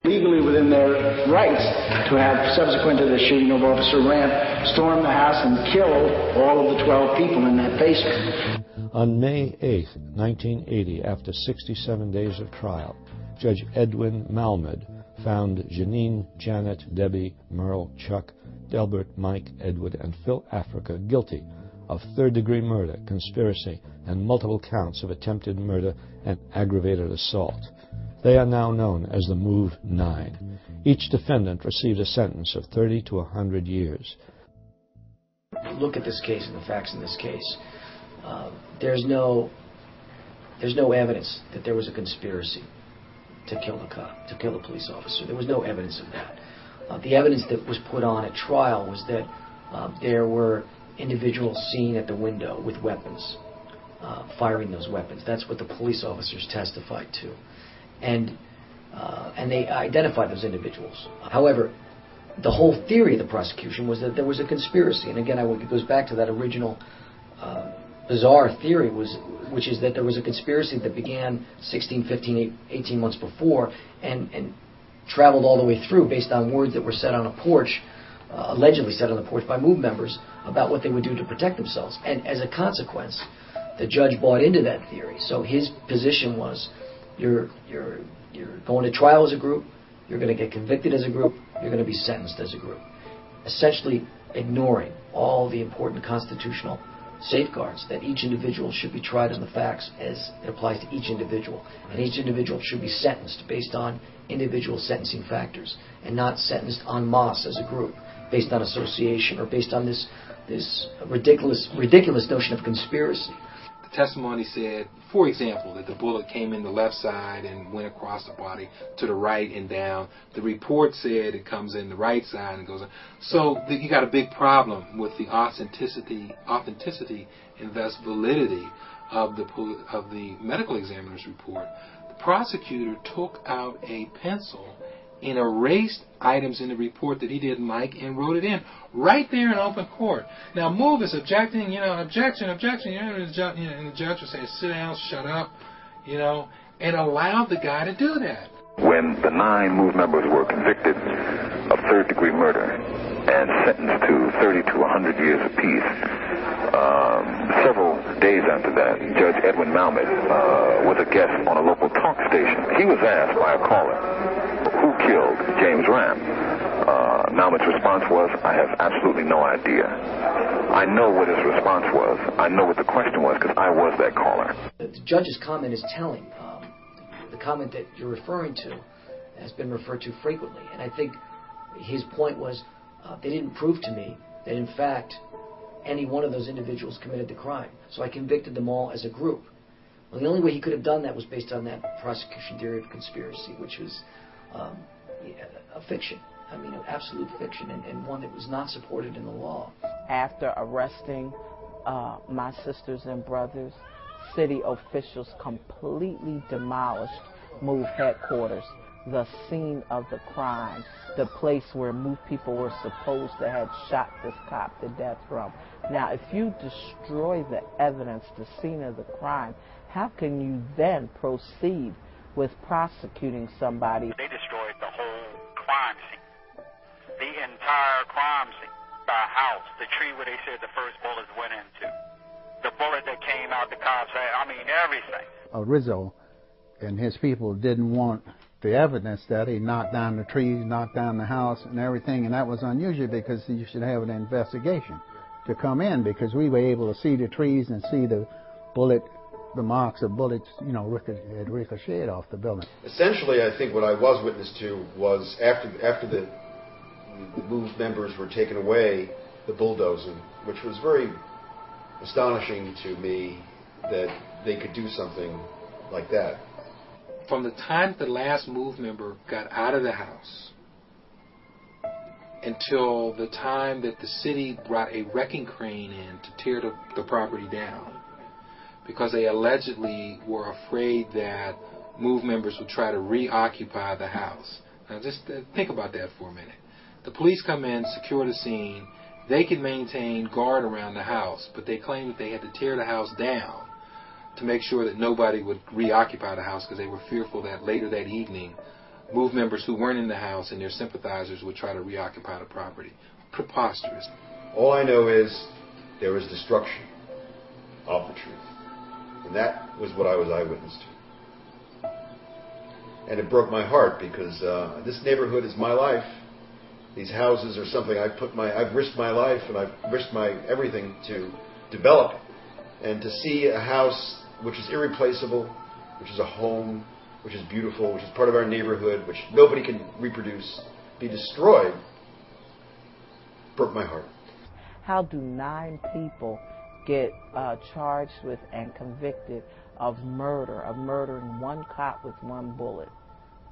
legally within their rights to have, subsequent to the shooting of Officer Ramp, stormed the house and killed all of the 12 people in that basement. On May 8, 1980, after 67 days of trial, Judge Edwin Malmed found Janine, Janet, Debbie, Merle, Chuck, Delbert, Mike, Edward, and Phil Africa guilty of third-degree murder, conspiracy, and multiple counts of attempted murder and aggravated assault. They are now known as the Move 9. Each defendant received a sentence of 30 to 100 years. Look at this case and the facts in this case. There's no evidence that there was a conspiracy to kill the cop, to kill the police officer. There was no evidence of that. The evidence that was put on at trial was that there were individuals seen at the window with weapons, firing those weapons. That's what the police officers testified to. And they identified those individuals. However, the whole theory of the prosecution was that there was a conspiracy. And again, it goes back to that original bizarre theory, which is that there was a conspiracy that began 16, 15, 18 months before and traveled all the way through based on words that were said on a porch, allegedly said on the porch by Move members about what they would do to protect themselves. And as a consequence, the judge bought into that theory. So his position was, you're going to trial as a group, you're going to get convicted as a group, you're going to be sentenced as a group. Essentially ignoring all the important constitutional safeguards that each individual should be tried on the facts as it applies to each individual. And each individual should be sentenced based on individual sentencing factors and not sentenced en masse as a group based on association or based on this ridiculous notion of conspiracy. The testimony said, for example, that the bullet came in the left side and went across the body to the right and down. The report said it comes in the right side and goes on. So you got a big problem with the authenticity and thus validity of the medical examiner's report. The prosecutor took out a pencil and erased items in the report that he didn't like and wrote it in right there in open court. Now, Move is objecting, objection, and the judge would say, sit down, shut up, and allowed the guy to do that. When the 9 Move members were convicted of third-degree murder and sentenced to 30 to 100 years apiece, several days after that, Judge Edwin Malmed was a guest on a local talk station. He was asked by a caller, who killed James Ramp? Malmed's response was, I have absolutely no idea. I know what his response was. I know what the question was because I was that caller. The judge's comment is telling. The comment that you're referring to has been referred to frequently. And I think his point was, they didn't prove to me that, in fact, any one of those individuals committed the crime. So I convicted them all as a group. Well, the only way he could have done that was based on that prosecution theory of conspiracy, which was a fiction. I mean, an absolute fiction, and one that was not supported in the law. After arresting my sisters and brothers, city officials completely demolished Move headquarters, the scene of the crime, the place where Move people were supposed to have shot this cop to death from. Now, if you destroy the evidence, the scene of the crime, how can you then proceed with prosecuting somebody? They destroyed the whole crime scene, the entire crime scene, the house, the tree where they said the first bullets went into, the bullet that came out the cop's head, everything. Rizzo and his people didn't want the evidence that he knocked down the trees, knocked down the house and everything, and that was unusual because you should have an investigation to come in, because we were able to see the trees and see the marks of bullets, had ricocheted off the building. Essentially, I think what I was witness to was after the Move members were taken away, the bulldozing, which was very astonishing to me that they could do something like that. From the time the last Move member got out of the house until the time that the city brought a wrecking crane in to tear the property down, because they allegedly were afraid that Move members would try to reoccupy the house. Now just think about that for a minute. The police come in, secure the scene. They can maintain guard around the house, but they claim that they had to tear the house down to make sure that nobody would reoccupy the house because they were fearful that later that evening Move members who weren't in the house and their sympathizers would try to reoccupy the property. Preposterous. All I know is there was destruction of the truth. And that was what I was eyewitness to. And it broke my heart because this neighborhood is my life. These houses are something I've risked my life and I've risked my everything to develop. And to see a house which is irreplaceable, which is a home, which is beautiful, which is part of our neighborhood, which nobody can reproduce, be destroyed, broke my heart. How do 9 people get charged with and convicted of murder, of murdering one cop with 1 bullet?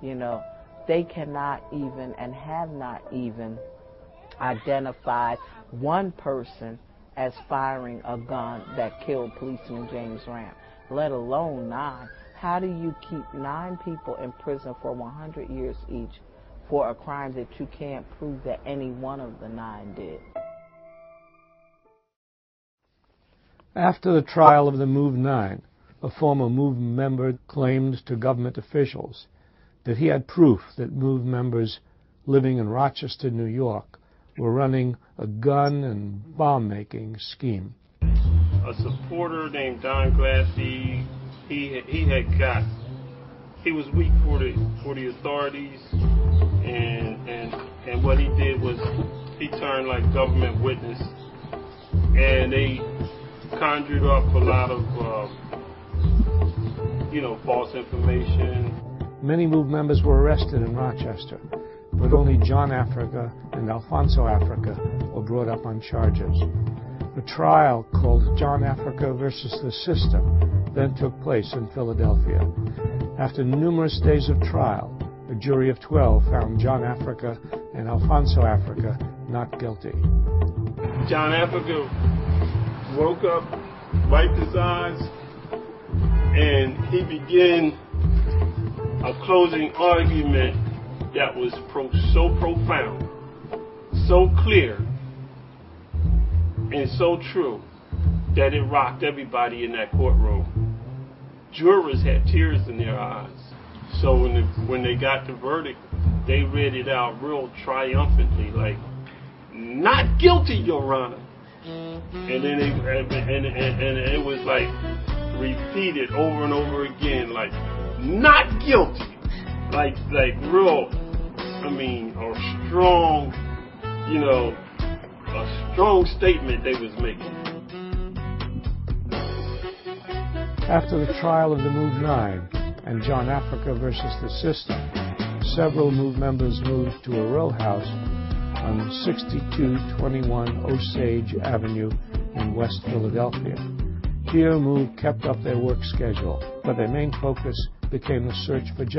You know, they cannot even and have not even identified one person as firing a gun that killed policeman James Ramp, let alone 9. How do you keep 9 people in prison for 100 years each for a crime that you can't prove that any one of the 9 did? After the trial of the Move 9, a former Move member claimed to government officials that he had proof that Move members living in Rochester, New York, were running a gun and bomb-making scheme. A supporter named Don Glassy, he was weak for the authorities, and what he did was he turned like government witness, and they conjured up a lot of false information. Many Move members were arrested in Rochester, but only John Africa and Alfonso Africa were brought up on charges. A trial called John Africa versus the System then took place in Philadelphia. After numerous days of trial, a jury of 12 found John Africa and Alfonso Africa not guilty. John Africa woke up, wiped his eyes, and he began a closing argument that was so profound, so clear, and so true that it rocked everybody in that courtroom. Jurors had tears in their eyes. So when they got the verdict, they read it out real triumphantly, like, "Not guilty, Your Honor." And then it was like repeated over and over again, like, "Not guilty." Like real, a strong, a strong statement they was making. After the trial of the Move 9 and John Africa versus the System, several Move members moved to a row house on 6221 Osage Avenue in West Philadelphia. Here, Move kept up their work schedule, but their main focus became the search for justice.